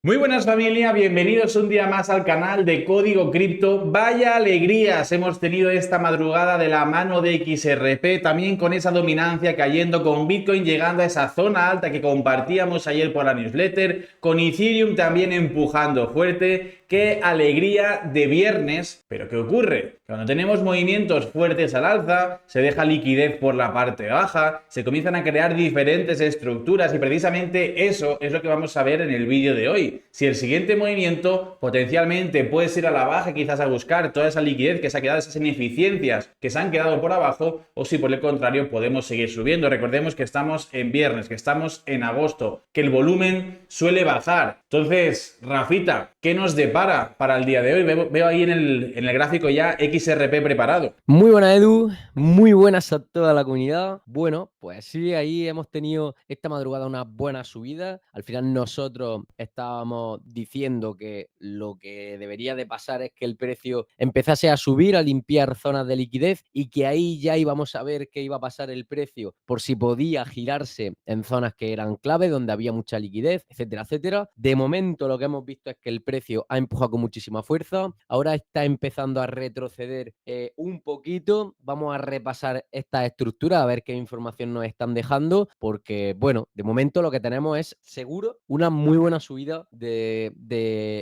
Muy buenas familia, bienvenidos un día más al canal de Código Cripto. Vaya alegrías hemos tenido esta madrugada de la mano de XRP, también con esa dominancia cayendo, con Bitcoin llegando a esa zona alta que compartíamos ayer por la newsletter, con Ethereum también empujando fuerte. ¡Qué alegría de viernes! Pero ¿qué ocurre? Cuando tenemos movimientos fuertes al alza, se deja liquidez por la parte baja, se comienzan a crear diferentes estructuras y precisamente eso es lo que vamos a ver en el vídeo de hoy. Si el siguiente movimiento potencialmente puede ir a la baja, quizás a buscar toda esa liquidez que se ha quedado, esas ineficiencias que se han quedado por abajo, o si por el contrario podemos seguir subiendo. Recordemos que estamos en viernes, que estamos en agosto, que el volumen suele bajar. Entonces, Rafita, ¿qué nos depara para el día de hoy? Veo ahí en el gráfico ya XRP preparado. Muy buena Edu, muy buenas a toda la comunidad. Bueno, pues sí, ahí hemos tenido esta madrugada una buena subida. Al final nosotros estábamos diciendo que lo que debería de pasar es que el precio empezase a subir, a limpiar zonas de liquidez y que ahí ya íbamos a ver qué iba a pasar el precio por si podía girarse en zonas que eran clave, donde había mucha liquidez, etcétera, etcétera. De momento lo que hemos visto es que el precio ha empujado con muchísima fuerza. Ahora está empezando a retroceder un poquito. Vamos a repasar esta estructura, a ver qué información nos están dejando, porque, bueno, de momento lo que tenemos es seguro una muy buena subida de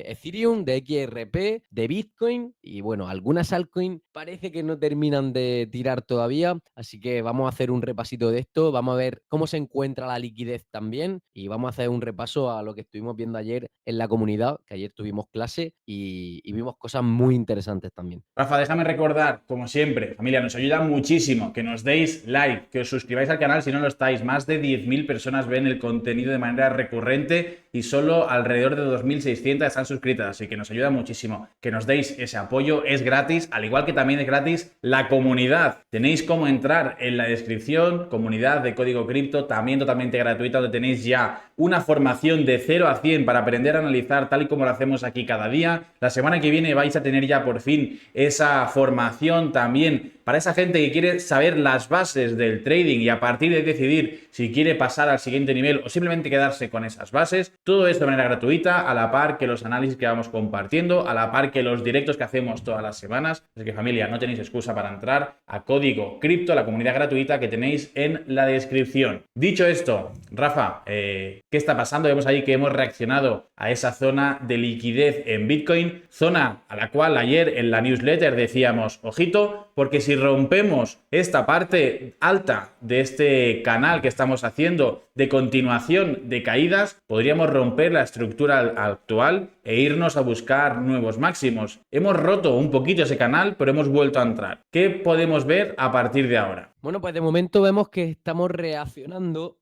Ethereum, de XRP, de Bitcoin y, bueno, algunas altcoins parece que no terminan de tirar todavía, así que vamos a hacer un repasito de esto, vamos a ver cómo se encuentra la liquidez también y vamos a hacer un repaso a lo que estuvimos viendo ayer en la comunidad, que ayer tuvimos clase y vimos cosas muy interesantes también. Rafa, déjame recordar, como siempre, familia, nos ayuda muchísimo que nos deis like, que os suscribáis al canal si no lo estáis. Más de 10.000 personas ven el contenido de manera recurrente y solo alrededor de 2.600 están suscritas, así que nos ayuda muchísimo que nos deis ese apoyo. Es gratis, al igual que también es gratis la comunidad. Tenéis cómo entrar en la descripción, comunidad de Código Cripto, también totalmente gratuita, donde tenéis ya una formación de 0 a 100 para aprender a analizar tal y como lo hacemos aquí cada día. La semana que viene vais a tener ya por fin esa formación también para esa gente que quiere saber las bases del trading y a partir de decidir si quiere pasar al siguiente nivel o simplemente quedarse con esas bases. Todo esto de manera gratuita, a la par que los análisis que vamos compartiendo, a la par que los directos que hacemos todas las semanas. Así que, familia, no tenéis excusa para entrar a Código Cripto, la comunidad gratuita que tenéis en la descripción. Dicho esto, Rafa, ¿qué está pasando? Vemos ahí que hemos reaccionado a esa zona de liquidez en Bitcoin, zona a la cual ayer en la newsletter decíamos, ojito, porque si rompemos esta parte alta de este canal que estamos haciendo de continuación de caídas, podríamos romper la estructura actual e irnos a buscar nuevos máximos. Hemos roto un poquito ese canal, pero hemos vuelto a entrar. ¿Qué podemos ver a partir de ahora? Bueno, pues de momento vemos que estamos reaccionando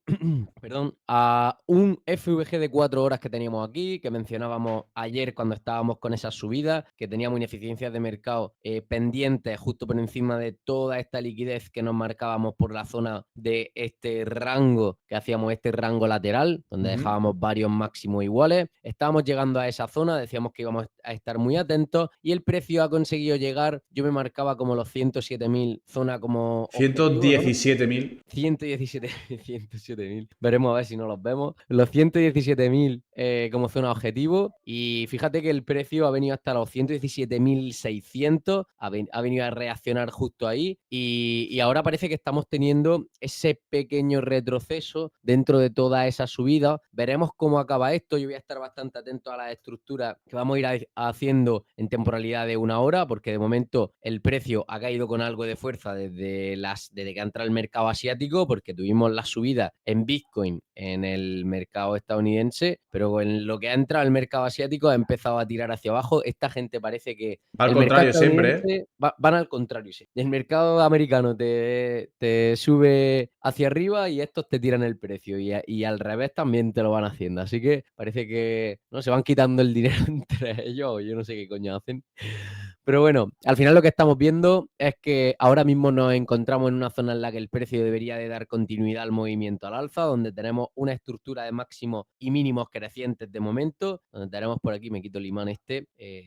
perdón, a un FVG de 4 horas que teníamos aquí, que mencionábamos ayer cuando estábamos con esa subida, que teníamos ineficiencias de mercado pendientes justo por encima de toda esta liquidez que nos marcábamos por la zona de este rango, que hacíamos este rango lateral, donde dejábamos varios máximos iguales. Estábamos llegando a esa zona, decíamos que íbamos a estar muy atentos y el precio ha conseguido llegar, yo me marcaba como los 107.000, zona como objetivo, ¿no? 117.000. 117, 107.000. Veremos a ver si no los vemos. Los 117.000 como zona objetivo. Y fíjate que el precio ha venido hasta los 117.600. Ha venido a reaccionar justo ahí. Y ahora parece que estamos teniendo ese pequeño retroceso dentro de toda esa subida. Veremos cómo acaba esto. Yo voy a estar bastante atento a las estructuras que vamos a ir haciendo en temporalidad de 1 hora, porque de momento el precio ha caído con algo de fuerza desde que ha entrado el mercado asiático, porque tuvimos la subida en Bitcoin en el mercado estadounidense, pero en lo que ha entrado el mercado asiático ha empezado a tirar hacia abajo. Esta gente parece que Va al el mercado contrario siempre, ¿eh? estadounidense van al contrario, sí. El mercado americano te sube hacia arriba y estos te tiran el precio y al revés también te lo van haciendo. Así que parece que no se van quitando el dinero entre ellos, o yo no sé qué coño hacen. Pero bueno, al final lo que estamos viendo es que ahora mismo nos encontramos en una zona en la que el precio debería de dar continuidad al movimiento al alza, donde tenemos una estructura de máximos y mínimos crecientes de momento, donde tenemos por aquí, me quito el imán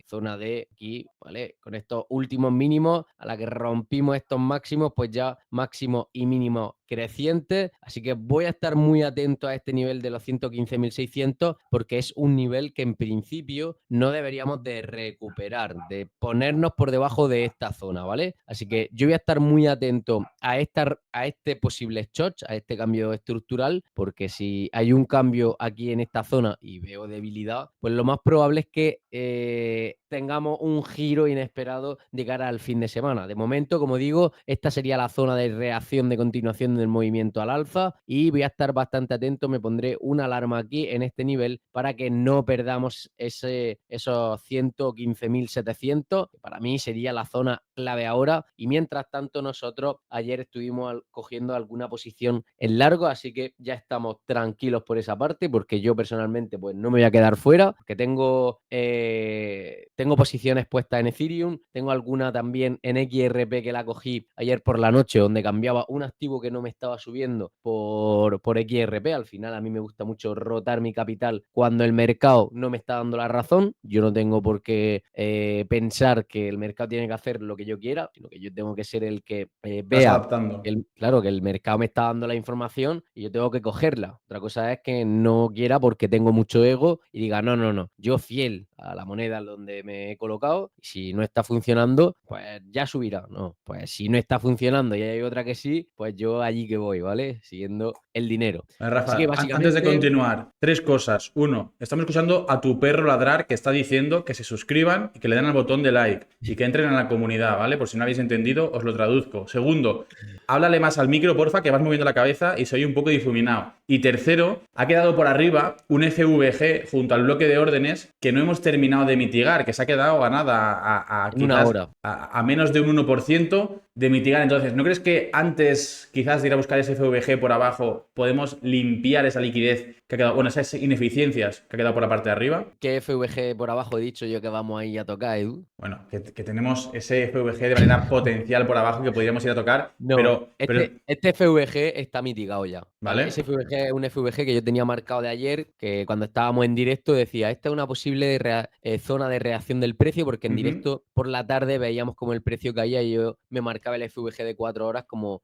zona de aquí, ¿vale? Con estos últimos mínimos, a la que rompimos estos máximos, pues ya máximos y mínimos crecientes, así que voy a estar muy atento a este nivel de los 115.600 porque es un nivel que en principio no deberíamos de recuperar, de ponernos por debajo de esta zona, ¿vale? Así que yo voy a estar muy atento a este posible short, a este cambio estructural, porque si hay un cambio aquí en esta zona y veo debilidad, pues lo más probable es que tengamos un giro inesperado de cara al fin de semana. De momento, como digo, esta sería la zona de reacción de continuación del movimiento al alza y voy a estar bastante atento, me pondré una alarma aquí en este nivel para que no perdamos esos 115.700, que para mí sería la zona clave ahora, y mientras tanto nosotros ayer estuvimos cogiendo alguna posición en largo, así que ya estamos tranquilos por esa parte, porque yo personalmente pues no me voy a quedar fuera, que tengo posiciones puestas en Ethereum, tengo alguna también en XRP que la cogí ayer por la noche, donde cambiaba un activo que no me estaba subiendo por XRP. Al final a mí me gusta mucho rotar mi capital cuando el mercado no me está dando la razón. Yo no tengo por qué pensar que el mercado tiene que hacer lo que yo quiera, sino que yo tengo que ser el que Estás vea adaptando. claro, que el mercado me está dando la información y yo tengo que cogerla. Otra cosa es que no quiera porque tengo mucho ego y diga, no, no, no, yo fiel a la moneda donde me he colocado, y si no está funcionando, pues ya subirá, ¿no? Pues si no está funcionando y hay otra que sí, pues yo allí que voy, ¿vale? Siguiendo el dinero. Así que Rafa, antes de básicamente, continuar, tres cosas. Uno, estamos escuchando a tu perro ladrar que está diciendo que se suscriban y que le den al botón de like y que entren en la comunidad, ¿vale? Por si no habéis entendido, os lo traduzco. Segundo, háblale más al micro, porfa, que vas moviendo la cabeza y soy un poco difuminado. Y tercero, ha quedado por arriba un FVG junto al bloque de órdenes que no hemos terminado de mitigar, que se ha quedado a nada, a en una quizás hora. a menos de un 1% de mitigar. Entonces, ¿no crees que antes quizás de ir a buscar ese FVG por abajo podemos limpiar esa liquidez que ha quedado, bueno, esas ineficiencias que ha quedado por la parte de arriba? ¿Qué FVG por abajo he dicho yo que vamos ahí a tocar, Edu? Bueno, que tenemos ese FVG de manera potencial por abajo que podríamos ir a tocar, No, pero este FVG está mitigado ya, ¿vale? Ese ¿vale? FVG es un FVG que yo tenía marcado de ayer, que cuando estábamos en directo decía, esta es una posible zona de reacción del precio, porque en Ujú. directo por la tarde veíamos como el precio caía y yo me marcaba el FVG de 4 horas como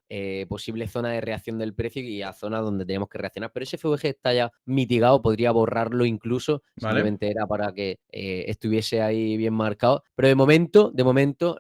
posible zona de reacción del precio y a zona donde teníamos que reaccionar. Pero ese FVG está ya mitigado, podría borrarlo incluso, ¿Vale? simplemente era para que estuviese ahí bien marcado. Pero de momento,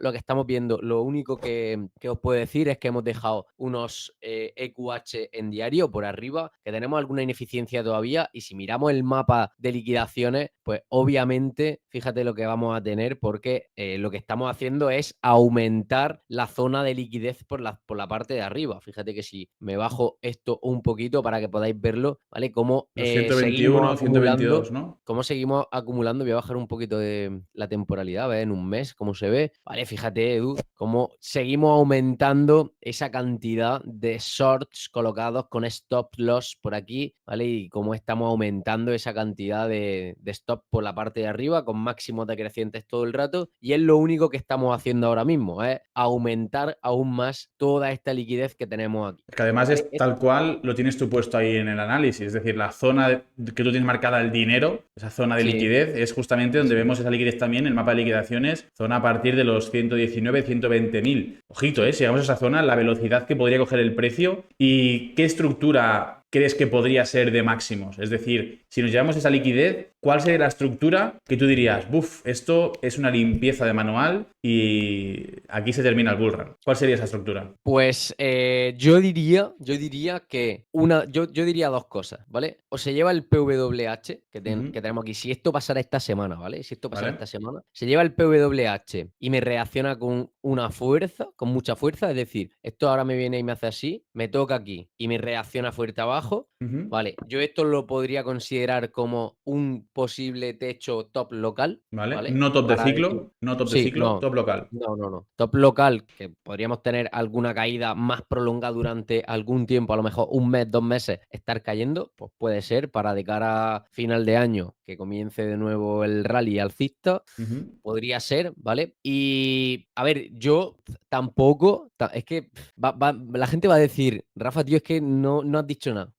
lo que estamos viendo, lo único que os puedo decir es que hemos dejado unos EQH en diario por arriba, que tenemos alguna ineficiencia todavía, y si miramos el mapa de liquidaciones, pues obviamente, fíjate lo que vamos a tener, porque lo que estamos haciendo es aumentar la zona de liquidez por la parte de arriba. Fíjate que si me bajo esto un poquito para que podáis verlo, ¿vale? Cómo Los seguimos 121, acumulando. 122, ¿no? ¿Cómo seguimos acumulando? Voy a bajar un poquito de la temporalidad, ¿ves? En un mes, cómo se ve. Vale, fíjate, Edu, cómo seguimos aumentando esa cantidad de shorts colocados con stop loss por aquí, ¿vale? Y cómo estamos aumentando esa cantidad de stop por la parte de arriba con máximos decrecientes todo el rato. Y es lo único que estamos haciendo ahora mismo, es aumentar aún más toda esta liquidez que tenemos aquí. Es que además ¿Vale? es tal cual lo tienes tú puesto ahí en el análisis, es decir, la zona que tú tienes marcada el dinero, esa zona de Sí, liquidez, es justamente donde sí. vemos esa liquidez también, el mapa de liquidaciones, zona a partir de los 119, 120 mil. Ojito, si llegamos a esa zona, la velocidad que podría coger el precio y qué estructura crees que podría ser de máximos. Es decir, si nos llevamos esa liquidez, ¿cuál sería la estructura que tú dirías, buf, esto es una limpieza de manual y aquí se termina el bullrun? ¿Cuál sería esa estructura? Pues yo diría que yo diría dos cosas, ¿vale? O se lleva el PWH Ujú. que tenemos aquí. Si esto pasara esta semana, ¿vale? Si esto pasara esta ¿Vale? semana, se lleva el PWH y me reacciona con una fuerza, con mucha fuerza. Es decir, esto ahora me viene y me hace así, me toca aquí y me reacciona fuerte abajo. abajo. Ujú. Vale, yo esto lo podría considerar como un posible techo top local, ¿Vale? ¿vale? No top de Para decir, ciclo, no top de sí, ciclo, no, top local. no, no, no. Top local, que podríamos tener alguna caída más prolongada durante algún tiempo, a lo mejor un mes, 2 meses, estar cayendo, pues puede ser para de cara a final de año, que comience de nuevo el rally alcista. Ujú. Podría ser, ¿vale? Y a ver, yo tampoco, es que la gente va a decir, Rafa, tío, es que no has dicho nada.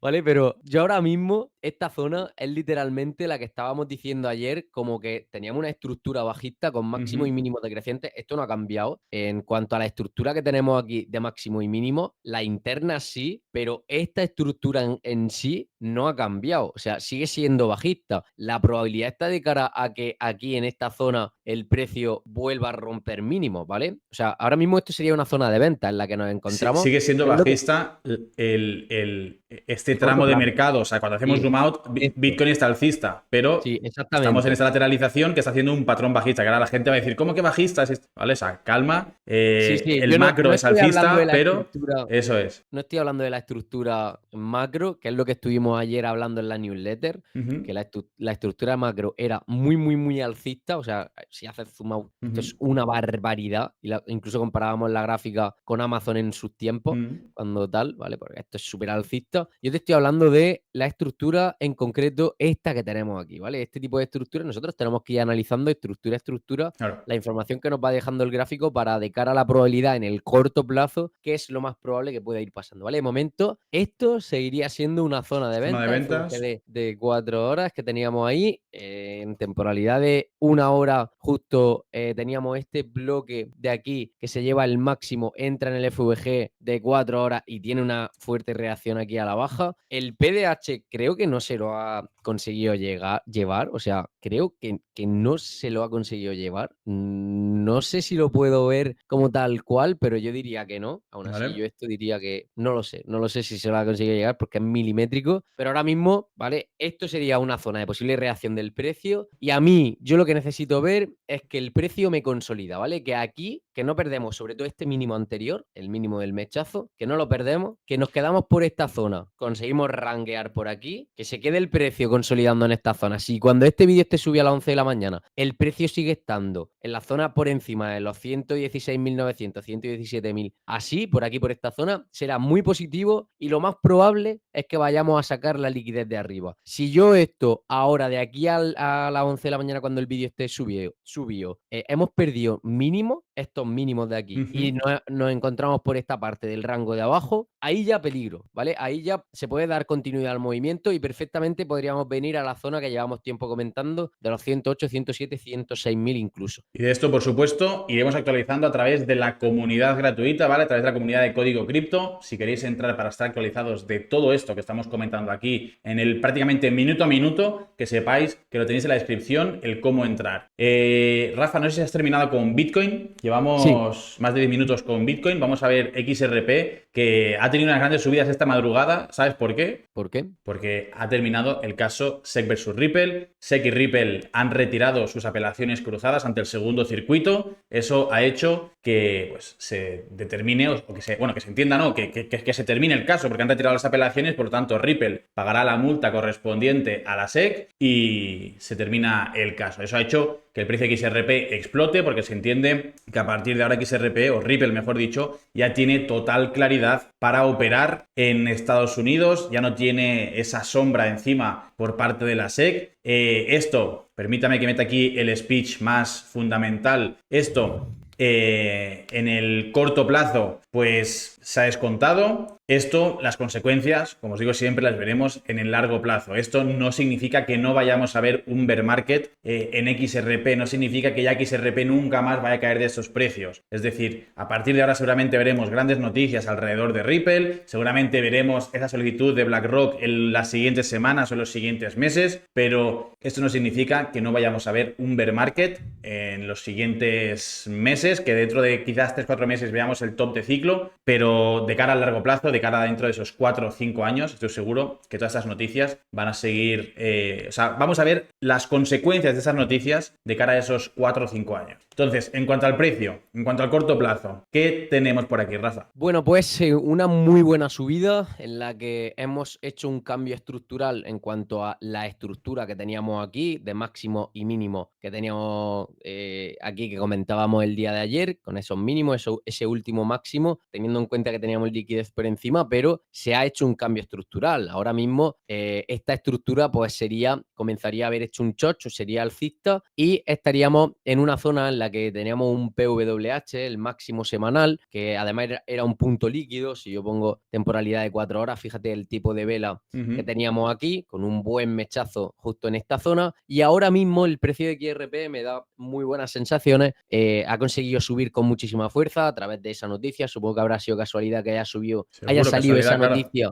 ¿Vale? Pero yo ahora mismo, esta zona es literalmente la que estábamos diciendo ayer, como que teníamos una estructura bajista con máximo y Ujú. mínimo decreciente. Esto no ha cambiado. En cuanto a la estructura que tenemos aquí de máximo y mínimo, la interna sí, pero esta estructura en sí no ha cambiado. O sea, sigue siendo bajista. La probabilidad está de cara a que aquí en esta zona el precio vuelva a romper mínimos, ¿vale? O sea, ahora mismo esto sería una zona de venta en la que nos encontramos. Sigue siendo Es lo que bajista este el corto tramo de plazo. mercado. O sea, cuando hacemos Sí, zoom out, esto. Bitcoin está alcista, pero Sí, estamos en exactamente. esta lateralización que está haciendo un patrón bajista. Que ahora la gente va a decir, ¿cómo que bajista? ¿Vale? O sea, calma. Sí, sí, El yo macro no es estoy hablando de alcista, la pero estructura, eso es. no estoy hablando de la estructura macro, que es lo que estuvimos ayer hablando en la newsletter, que Ujú. la estructura macro era muy, muy, muy alcista. O sea, si haces zoom out, esto Ujú. es una barbaridad. Y incluso comparábamos la gráfica con Amazon en sus tiempos, Ujú. cuando tal, ¿vale? Porque esto es súper alcista. Yo te estoy hablando de la estructura en concreto, esta que tenemos aquí, ¿vale? Este tipo de estructura, nosotros tenemos que ir analizando estructura a estructura Claro. la información que nos va dejando el gráfico para de cara a la probabilidad en el corto plazo, qué es lo más probable que pueda ir pasando, ¿vale? De momento, esto seguiría siendo una zona de Zona de venta, ventas. FVGD de 4 horas que teníamos ahí, en temporalidad de 1 hora justo teníamos este bloque de aquí que se lleva el máximo, entra en el FVG de 4 horas y tiene una fuerte reacción aquí a la baja. El PDH creo que no se lo ha conseguido llevar, o sea, creo que no se lo ha conseguido llevar. No sé si lo puedo ver como tal cual, pero yo diría que no. Aún así, ¿Vale? yo esto diría que no lo sé si se lo ha conseguido llegar porque es milimétrico, pero ahora mismo, ¿vale? Esto sería una zona de posible reacción del precio y a mí, yo lo que necesito ver es que el precio me consolida, ¿vale? Que aquí, que no perdemos sobre todo este mínimo anterior, el mínimo del mechazo, que no lo perdemos, que nos quedamos por esta zona, conseguimos ranguear por aquí, que se quede el precio consolidando en esta zona. Si cuando este vídeo esté subido a las 11 de la mañana, el precio sigue estando en la zona por encima de los 116.900, 117.000, así, por aquí, por esta zona, será muy positivo y lo más probable es que vayamos a sacar la liquidez de arriba. Si yo esto ahora, de aquí a las 11 de la mañana, cuando el vídeo esté subido hemos perdido mínimo, estos mínimos de aquí, y Ujú. nos encontramos por esta parte del rango de abajo, ahí ya peligro, ¿vale? Ahí ya se puede dar continuidad al movimiento y perfectamente podríamos venir a la zona que llevamos tiempo comentando, de los 108, 107, 106.000 incluso. Y de esto, por supuesto, iremos actualizando a través de la comunidad gratuita, ¿vale? A través de la comunidad de Código Cripto. Si queréis entrar para estar actualizados de todo esto que estamos comentando aquí en el prácticamente minuto a minuto, que sepáis que lo tenéis en la descripción, el cómo entrar. Rafa, no sé si has terminado con Bitcoin. Sí. Llevamos más de 10 minutos con Bitcoin. Vamos a ver XRP, que ha tenido unas grandes subidas esta madrugada. ¿Sabes por qué? ¿Por qué? Porque ha terminado el caso SEC versus Ripple. SEC y Ripple han retirado sus apelaciones cruzadas ante el segundo circuito. Eso ha hecho que pues, se determine, o que se, bueno, que se entienda, ¿no? Que se termine el caso, porque han retirado las apelaciones, por lo tanto, Ripple pagará la multa correspondiente a la SEC y se termina el caso. Eso ha hecho que el precio de XRP explote, porque se entiende que a partir de ahora XRP, o Ripple mejor dicho, ya tiene total claridad para operar en Estados Unidos, ya no tiene esa sombra encima por parte de la SEC. Esto, permítame que meta aquí el speech más fundamental, esto en el corto plazo pues se ha descontado. Esto, las consecuencias, como os digo siempre, las veremos en el largo plazo. Esto no significa que no vayamos a ver un bear market en XRP, no significa que ya XRP nunca más vaya a caer de estos precios. Es decir, a partir de ahora seguramente veremos grandes noticias alrededor de Ripple, seguramente veremos esa solicitud de BlackRock en las siguientes semanas o en los siguientes meses, pero esto no significa que no vayamos a ver un bear market en los siguientes meses, que dentro de quizás 3-4 meses veamos el top de ciclo, pero de cara al largo plazo, de cara dentro de esos 4 o 5 años, estoy seguro que todas estas noticias van a seguir, o sea, vamos a ver las consecuencias de esas noticias de cara a esos 4 o 5 años. Entonces, en cuanto al precio, en cuanto al corto plazo, ¿qué tenemos por aquí, Rafa? Bueno, pues una muy buena subida en la que hemos hecho un cambio estructural en cuanto a la estructura que teníamos aquí, de máximo y mínimo que teníamos aquí, que comentábamos el día de ayer, con esos mínimos, ese último máximo, teniendo en cuenta que teníamos liquidez por encima, pero se ha hecho un cambio estructural. Ahora mismo esta estructura pues comenzaría a haber hecho un chocho, sería alcista, y estaríamos en una zona en la que teníamos un PWH, el máximo semanal, que además era un punto líquido. Si yo pongo temporalidad de 4 horas, fíjate el tipo de vela que teníamos aquí, con un buen mechazo justo en esta zona, y ahora mismo el precio de XRP me da muy buenas sensaciones. Ha conseguido subir con muchísima fuerza a través de esa noticia. Supongo que habrá sido casualidad que haya Seguro, salido esa casualidad, claro. noticia.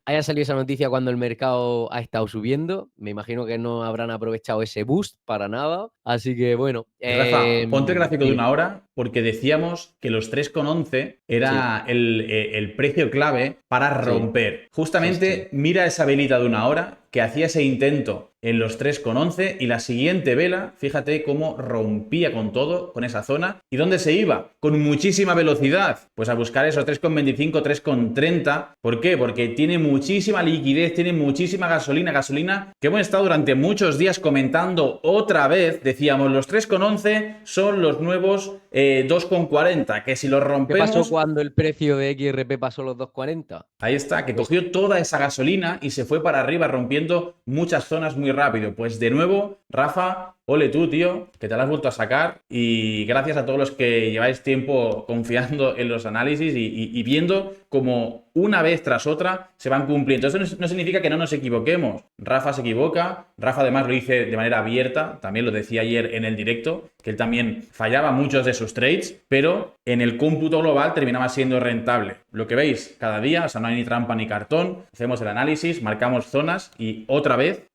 Haya salido esa noticia cuando el mercado ha estado subiendo. Me imagino que no habrán aprovechado ese boost para nada. Así que bueno, Y Rafa, ponte el gráfico de dime. una hora porque decíamos que los 3,11 Sí, era el precio clave para sí, romper. sí, sí. Justamente mira esa velita de una hora que hacía ese intento en los 3,11 y la siguiente vela, fíjate cómo rompía con todo, con esa zona. ¿Y dónde se iba? Con muchísima velocidad. Pues a buscar esos 3,25, 3,30. ¿Por qué? Porque tiene muchísima liquidez, tiene muchísima gasolina que hemos estado durante muchos días comentando otra vez. Decíamos, los 3,11 son los nuevos 2,40, que si los ¿Qué pasó rompemos... cuando el precio de XRP pasó los 2,40? Ahí está, que Pues cogió toda esa gasolina y se fue para arriba rompiendo muchas zonas muy rápido. Pues de nuevo, Rafa, ole tú, tío, que te la has vuelto a sacar y gracias a todos los que lleváis tiempo confiando en los análisis y viendo cómo una vez tras otra se van cumpliendo. Eso no significa que no nos equivoquemos. Rafa se equivoca, Rafa además lo dice de manera abierta, también lo decía ayer en el directo, que él también fallaba muchos de sus trades, pero en el cómputo global terminaba siendo rentable. Lo que veis cada día, o sea, no hay ni trampa ni cartón, hacemos el análisis, marcamos zonas y otra vez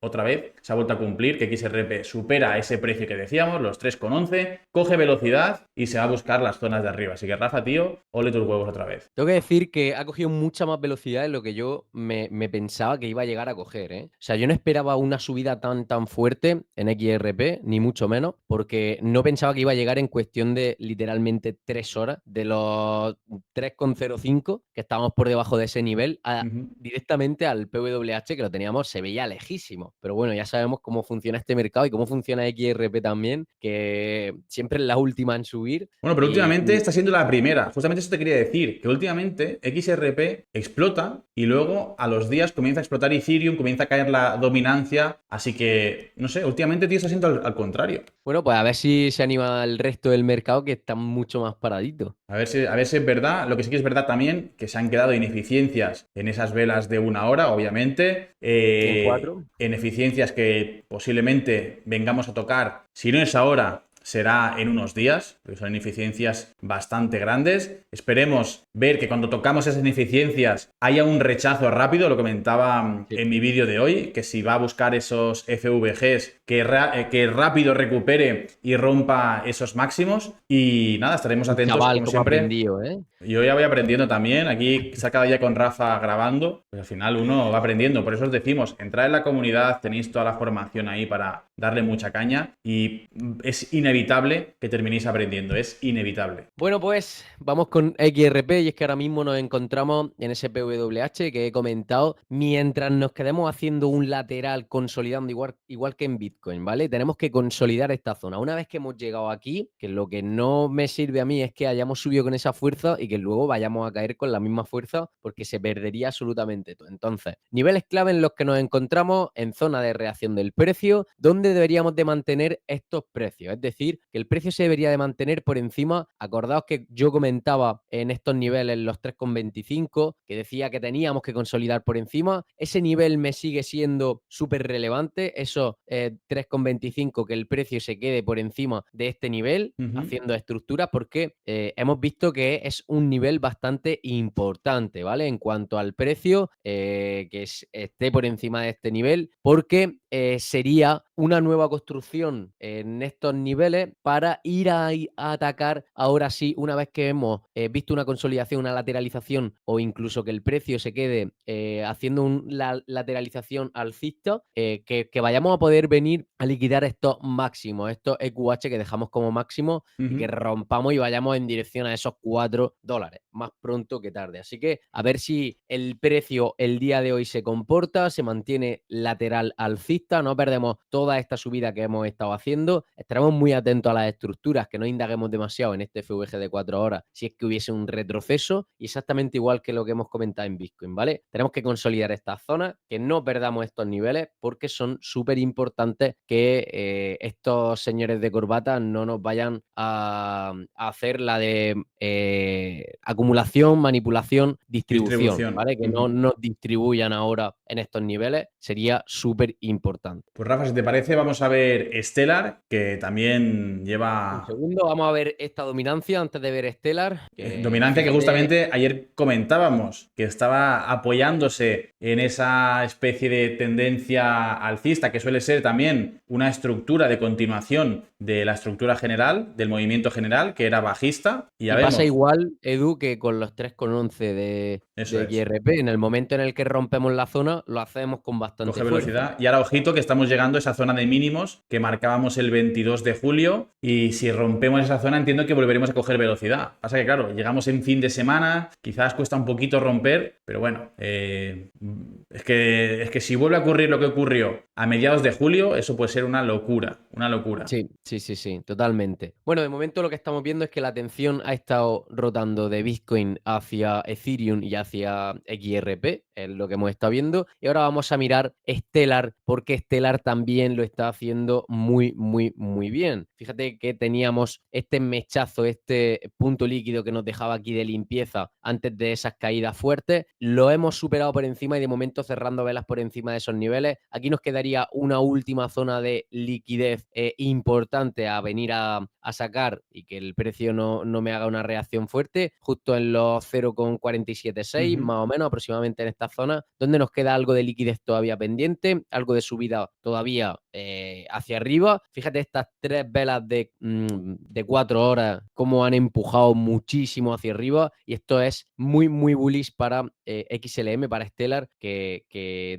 se ha vuelto a cumplir que XRP supera ese precio que decíamos, los 3,11, coge velocidad y se va a buscar las zonas de arriba. Así que Rafa, tío, ole tus huevos otra vez. tengo que decir que ha cogido mucha más velocidad de lo que yo me pensaba que iba a llegar a coger, ¿eh? O sea, yo no esperaba una subida tan fuerte en XRP, ni mucho menos, porque no pensaba que iba a llegar en cuestión de literalmente 3 horas, de los 3,05, que estábamos por debajo de ese nivel, directamente al PWH, que lo teníamos, se veía lejísimo. Pero bueno, ya sabemos cómo funciona este mercado y cómo funciona XRP también, que siempre es la última en subir. Bueno, pero Y, últimamente está siendo la primera. Justamente eso te quería decir, que últimamente XRP explota y luego a los días comienza a explotar Ethereum, comienza a caer la dominancia. Así que, no sé, últimamente, tío, está siendo al contrario. bueno, pues a ver si se anima el resto del mercado, que está mucho más paradito. A ver si es verdad. Lo que sí que es verdad también, que se han quedado ineficiencias en esas velas de una hora, obviamente. Y en 4. Ineficiencias que posiblemente vengamos a tocar, si no es ahora, será en unos días, porque son ineficiencias bastante grandes. Esperemos ver que cuando tocamos esas ineficiencias haya un rechazo rápido, lo comentaba Sí. en mi vídeo de hoy, que si va a buscar esos FVGs, que rápido recupere y rompa esos máximos. Y nada, estaremos Un atentos, chaval como como siempre. aprendido, ¿eh? Yo ya voy aprendiendo también. Aquí se ha cada día con Rafa grabando. Pues al final uno va aprendiendo. Por eso os decimos, entrad en la comunidad, tenéis toda la formación ahí para darle mucha caña. Y es inevitable que terminéis aprendiendo. Es inevitable. Bueno, pues vamos con XRP, y es que ahora mismo nos encontramos en ese PWH que he comentado, mientras nos quedemos haciendo un lateral consolidando igual que en Bitcoin, ¿vale? Tenemos que consolidar esta zona. Una vez que hemos llegado aquí, que lo que no me sirve a mí es que hayamos subido con esa fuerza y que luego vayamos a caer con la misma fuerza, porque se perdería absolutamente todo. Entonces, niveles clave en los que nos encontramos en zona de reacción del precio, donde deberíamos de mantener estos precios. Es decir, que el precio se debería de mantener por encima. Acordaos que yo comentaba en estos niveles los 3,25, que decía que teníamos que consolidar por encima. Ese nivel me sigue siendo súper relevante, esos 3,25, que el precio se quede por encima de este nivel, Ujú. haciendo estructuras, porque hemos visto que es un nivel bastante importante, ¿vale? En cuanto al precio, esté por encima de este nivel, porque sería una nueva construcción en estos niveles para ir a atacar ahora sí, una vez que hemos visto una consolidación, una lateralización o incluso que el precio se quede haciendo una lateralización alcista, que vayamos a poder venir a liquidar estos máximos, estos EQH que dejamos como máximo y que rompamos y vayamos en dirección a esos $4, más pronto que tarde. Así que a ver si el precio el día de hoy se comporta, se mantiene lateral alcista, no perdemos toda esta subida que hemos estado haciendo. Estaremos muy atentos a las estructuras, que no indaguemos demasiado en este FVG de 4 horas si es que hubiese un retroceso, y exactamente igual que lo que hemos comentado en Bitcoin, ¿vale? Tenemos que consolidar estas zonas, que no perdamos estos niveles porque son súper importantes, que estos señores de corbata no nos vayan a hacer la de acumulación, manipulación, distribución, ¿vale? Que no nos distribuyan ahora en estos niveles, sería súper importante. Pues Rafa, si te parece, vamos a ver Stellar, que también Un lleva segundo, vamos a ver esta dominancia antes de ver Stellar. dominancia que justamente ayer comentábamos, que estaba apoyándose en esa especie de tendencia alcista, que suele ser también una estructura de continuación de la estructura general, del movimiento general, que era bajista. Y ya pasa vemos. igual, Edu, que con los 3,11 de Eso es. XRP. En el momento en el que rompemos la zona, lo hacemos con bastante Coge fuerza. velocidad. Y ahora, ojito, que estamos llegando a esa zona de mínimos que marcábamos el 22 de julio. Y si rompemos esa zona, entiendo que volveremos a coger velocidad. Pasa que, claro, llegamos en fin de semana, quizás cuesta un poquito romper, pero bueno, es que si vuelve a ocurrir lo que ocurrió a mediados de julio, eso puede ser una locura, una locura. Sí, totalmente. Bueno, de momento lo que estamos viendo es que la atención ha estado rotando de Bitcoin hacia Ethereum y hacia XRP, es lo que hemos estado viendo. Y ahora vamos a mirar Stellar, porque Stellar también lo está haciendo muy, muy, muy bien. Fíjate que teníamos este mechazo, este punto líquido que nos dejaba aquí de limpieza antes de esas caídas fuertes. Lo hemos superado por encima y de momento cerrando velas por encima de esos niveles. Aquí nos quedaría una última zona de liquidez importante a venir a sacar y que el precio no me haga una reacción fuerte, justo en los 0,476, más o menos aproximadamente en esta zona, donde nos queda algo de liquidez todavía pendiente, algo de subida todavía hacia arriba. Fíjate estas 3 velas de 4 horas, cómo han empujado muchísimo hacia arriba, y esto es muy, muy bullish para XLM, para Stellar, que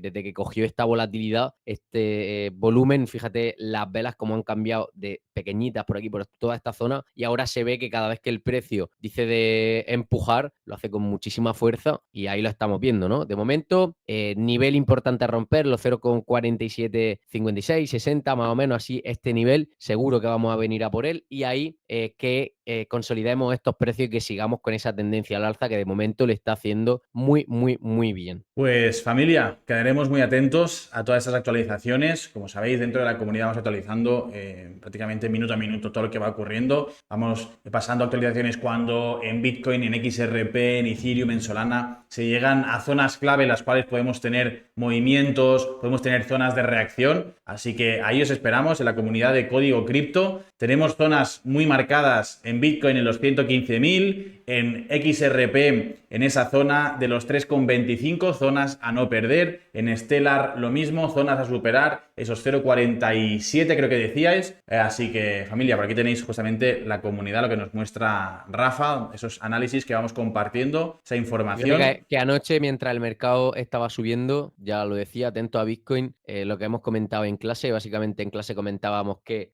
desde que cogió esta volatilidad, este volumen, fíjate las velas como han cambiado de pequeñitas por aquí, por toda esta zona, y ahora se ve que cada vez que el precio dice de empujar, lo hace con muchísima fuerza, y ahí lo estamos viendo, ¿no? De momento, nivel importante a romper, los 0,4756, 60, más o menos así, este nivel, seguro que vamos a venir a por él, y ahí que consolidemos estos precios y que sigamos con esa tendencia al alza que de momento le está haciendo muy, muy, muy bien. Pues familia, quedaremos muy atentos a todas estas actualizaciones. Como sabéis, dentro de la comunidad vamos actualizando prácticamente minuto a minuto todo lo que va ocurriendo. Vamos pasando actualizaciones cuando en Bitcoin, en XRP, en Ethereum, en Solana se llegan a zonas clave en las cuales podemos tener movimientos, podemos tener zonas de reacción. Así que ahí os esperamos en la comunidad de Código Cripto. Tenemos zonas muy marcadas en Bitcoin en los 115.000, en XRP en esa zona de los 3,25, zonas a no perder. En Stellar lo mismo, zonas a superar, esos 0,47 creo que decíais. Así que familia, por aquí tenéis justamente la comunidad, lo que nos muestra Rafa, esos análisis que vamos compartiendo, esa información. Que anoche, mientras el mercado estaba subiendo, ya lo decía, atento a Bitcoin, lo que hemos comentado en clase, básicamente en clase comentábamos que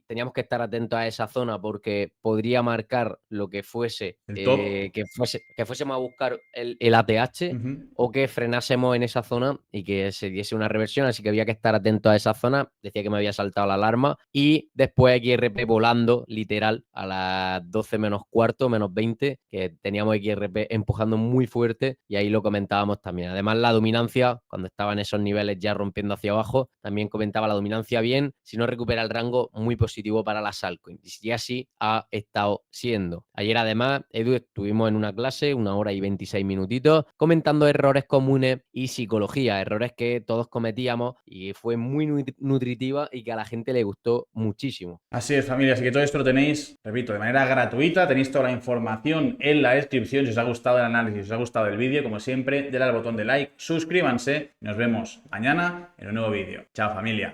teníamos que estar atentos a esa zona porque podría marcar lo que fuese, El top. que fuésemos a buscar el ATH o que frenásemos en esa zona y que se diese una reversión, así que había que estar atento a esa zona. Decía que me había saltado la alarma, y después XRP volando literal a las 12 menos cuarto, menos 20, que teníamos XRP empujando muy fuerte, y ahí lo comentábamos también. Además, la dominancia, cuando estaba en esos niveles ya rompiendo hacia abajo, también comentaba la dominancia bien, si no recupera el rango, muy positivo para las altcoins, y así ha estado siendo. Ayer además día, Edu, estuvimos en una clase, 1 hora y 26 minutitos, comentando errores comunes y psicología, errores que todos cometíamos, y fue muy nutritiva y que a la gente le gustó muchísimo. Así es, familia. Así que todo esto lo tenéis, repito, de manera gratuita. Tenéis toda la información en la descripción. Si os ha gustado el análisis, si os ha gustado el vídeo, como siempre, denle al botón de like, suscríbanse y nos vemos mañana en un nuevo vídeo. Chao, familia.